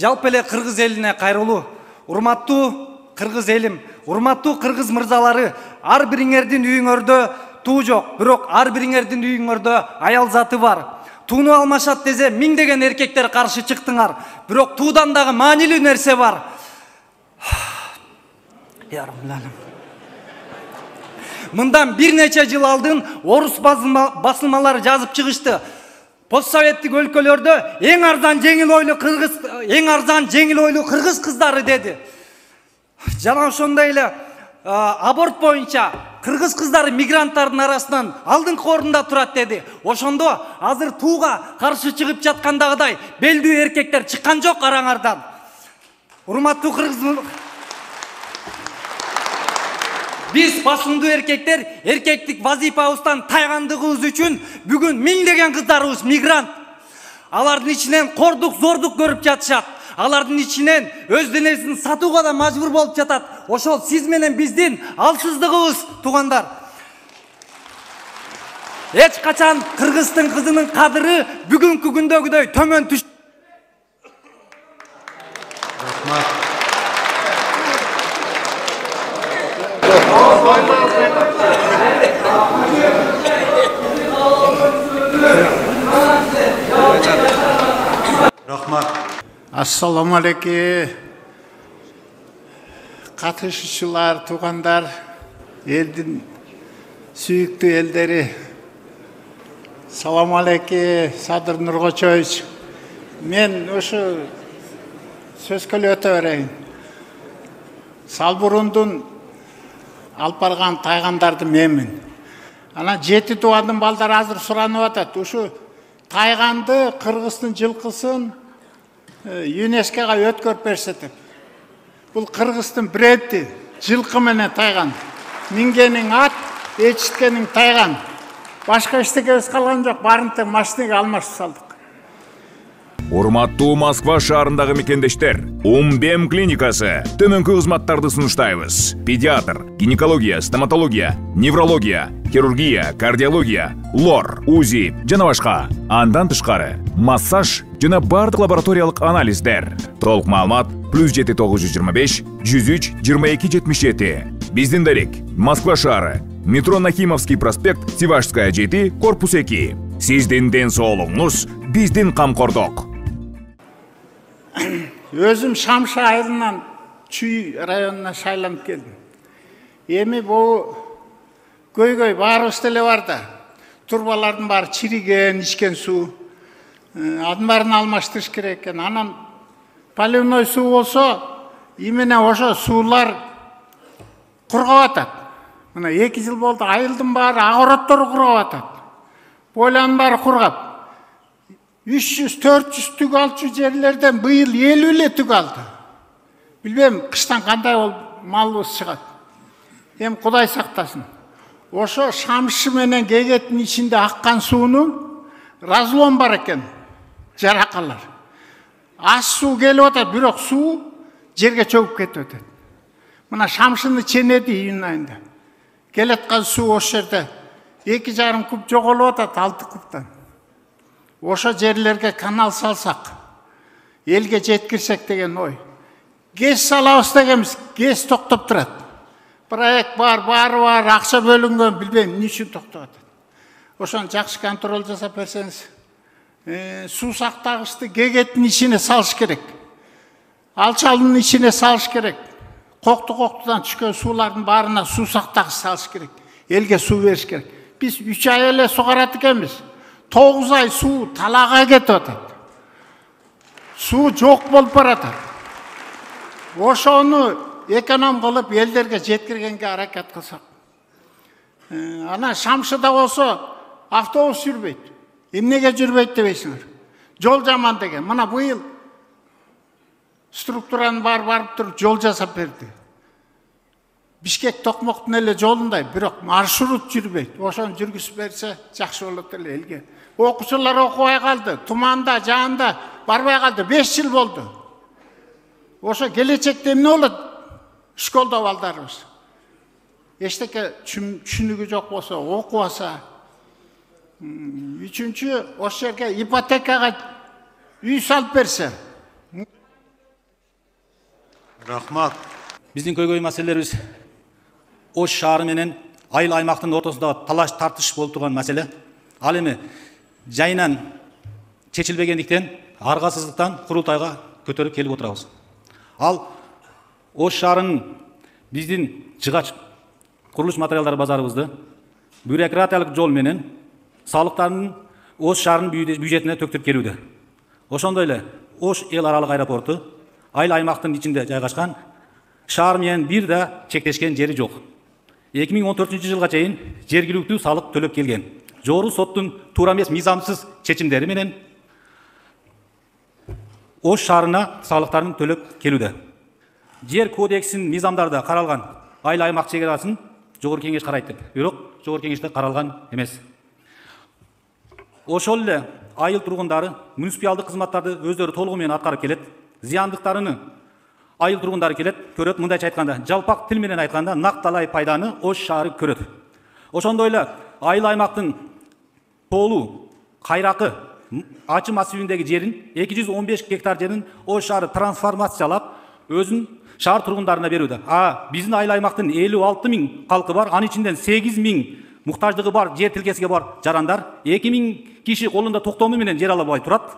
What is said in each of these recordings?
жалпы эле кыргыз элине кайрылуу. Урматтуу кыргыз элим, урматтуу кыргыз мырзалары, ар бириңердин үйүңөрдө туу жок, бирок ар бириңердин үйүңөрдө аял заты бар. Тууну алмашат десе миңдеген эркектер каршы чыктыңар, бирок туудан дагы маанилүү нерсе бар. Мындан бир нече жыл алдын орус басылмалары жазып чыгышты. Постсоветтик өлкөлөрдө эң арзан жеңил ойлуу кыргыз кыздары деди. Жана ошондой эле аборт боюнча кыргыз кыздары мигранттардын арасынан алдыңкы орунда турат деди. Ошондо азыр тууга каршы чыгып жаткандагыдай белдүү эркектер чыккан жок араңардан. Урматтуу кыргыз, биз басымдуу эркектер эркектик вазифабыздан тайгандыгыбыз үчүн бүгүн миңдеген кыздарыбыз мигрант. Алардын ичинен кордук, зордук көрүп жатышат. Алардын ичинен өз денесин сатууга да мажбур болуп жатат. Ошол сиз менен биздин алсыздыгыбыз, туугандар. Эч качан кыргыздын кызынын кадыры бүгүнкү күндөгүдөй төмөн түш. Рахмат. Ассаламу алейкум. Катышуучулар, туугандар, элдин сүйүктүү элдери. Саламу алейкум, Садыр Нуркочоевич. Мен ошо сөзгө өтө берейин. Салбурундун алып барган тайгандарды менмин. Ана 7 туугандын балдары азыр суранып атат. Ушу тайганды, кыргыздын жылкысын ЮНЕСКО-га өткөрүп берсе деп. Бул кыргыздын бренди, жылкы менен тайган. Мингениң ат, эчиткениң тайган. Башка эчтекебиз калган жок, барынтын машинеге алмашып салдык. Урматтуу Москва шаарындагы мекендештер, Умбем клиникасы төмөнкү кызматтарды сунуштайбыз. Педиатр, гинекология, стоматология, неврология, хирургия, кардиология, лор, УЗИ жана башка. Андан тышкары массаж жана бардык лабораториялык анализдер. Толук маалымат +7 925 103 22 77. Биздин дарек Москва шаары, метро Нахимовский проспект, Сивашская 7, корпус 2. Сиздин ден соолугуңуз биздин камкордук. Өзүм Шамшы айылынан Чүй районуна шайланып келдим. Эми бул көйгөй баарыбыз деле бар да. Турбалардын баары чириген, ичкен суу. Анын баарын алмаштырыш керек экен. Анан поливной суу болсо, именно ошо суулар кургап атат. Мына 2 жыл болду, айылдын баары огороддору кургап атат. Бойланын баары кургап. 300-400 түк алчу жерлерден быйыл 50 эле түк алды. Билбем, кыштан кандай малыбыз чыгат. Эми Кудай сактасын. Ошо Шамшы менен Кегеттин ичинде аккан сууну разлом бар экен. Жаракалар. Аз суу келип атат, бирок суу жерге чөгүп кетип атат. Мына Шамшыны ченеди июнь айында. Келаткан суу ошол жерде 2,5 куб жоголуп атат, 6 кубтан. Ошо жерлерге канал салсак, элге жеткирсек деген ой. ГЭС салабыз дегенбиз, ГЭС токтоп турат. Проект бар, баары бар, акча бөлүнгөн, билбейм, эмне үчүн токтоп атат. Ошону жакшы контроль жасап берсеңиз, суу сактагычты Кегеттин ичине салыш керек. Алчалдын ичине салыш керек. Кокту-коктудан түшкөн суулардын баарына суу сактагыч салыш керек. Элге суу бериш керек. Биз 3 ай эле сугарат экенбиз. 9 ай суу талаага кетип атат. Суу жок болуп баратат. Ошону эконом кылып элдерге жеткиргенге аракет кылсак. Ана Шамшыда болсо автобус жүрбөйт. Эмнеге жүрбөйт дебейсиңер? Жол жаман деген. Мына быйыл структуранын барып туруп жол жасап берди. Бишкек Токмоктун эле жолундай, бирок маршрут жүрбөйт. Ошону жүргүзүп берсе жакшы болот эле элге. Окуучулар окубай калды, туманда, жаанда барбай калды, 5 жыл болду. Ошо келечекте эмне болот? Школдо балдарыбыз. Эчтеке түшүнүгү жок болсо, окубаса. Үчүнчү, ошол жерге ипотекага үй салып берсе. Рахмат. Биздин көйгөй маселелерибиз Ош шаары менен айыл аймактын ортосундагы талаш тартыш болуп турган маселе. Ал эми жайынан чечилбегендиктен аргасыздыктан курултайга көтөрүп келип отурабыз. Ал Ош шаарынын биздин жыгач курулуш материалдары базарыбызды бюрократиялык жол менен салыктардын Ош шаарынын бюджетине төктүрүп келүүдө. Ошондой эле Ош эл аралык аэропорту айыл аймактын ичинде жайгашкан, шаар менен бир да чектешкен жери жок. 2014 жылга чейин жергиликтүү салык төлөп келген. Жогорку соттун туура эмес мыйзамсыз чечимдери менен Ош шаарына салыктарын төлөп келүүдө. Жер кодексинин мыйзамдарда каралган айыл аймак чегарасын жогорку кеңеш карайт деп. Бирок жогорку кеңеште каралган эмес. Ошол эле айыл тургундары муниципалдык кызматтарды өздөрү толугу менен аткарып келет. Зыяндыктарыны айыл тургундары келет, көрөт. Мындайча айтканда, жалпак тил менен айтканда, накталай пайданы Ош шаары көрөт. Ошондой эле айыл аймактын тоолу, кайракы, ачы массивиндеги жерин 215 гектар жерин Ош шаары трансформациялап, өзүн шаар тургундарына берүүдө. Биздин айыл аймактын 56 000 калкы бар, анын ичинден 8 000 муктаждыгы бар, жер тилкесиге бар жарандар, 2 000 киши колунда токтому менен жер албай турат.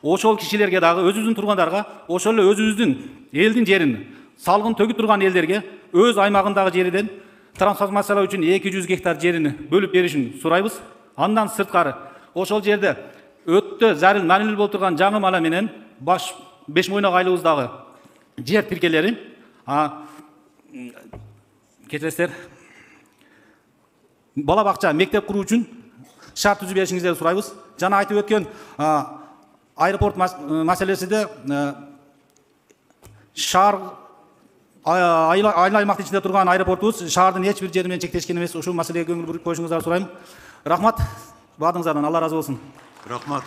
Ошол кишилерге дагы, өзүбүздүн тургандарга, ошол эле өзүбүздүн элдин жерин, салгын төгүп турган элдерге өз аймагындагы жерден трансформациялоо үчүн 200 гектар жерини бөлүп беришин сурайбыз. Андан сырткары ошол жерде өтө зарыл маанилүү болуп турган жаңы мала менен беш мойнок айылыбыздагы жер тиркелери, кечиресиздер, бала бакча, мектеп куруу үчүн шарт түзүп беришиңиздерди сурайбыз. Жана айтып өткөн аэропорт маселесиде шаар айыл аймактын ичинде турган аэропортубуз шаардын эч бир жери менен чектешкен эмес. Ушул маселеге көңүл буруп коюшуңуздарды сурайм. Рахмат. Баардыгыңыздардан Алла разы болсун. Рахмат.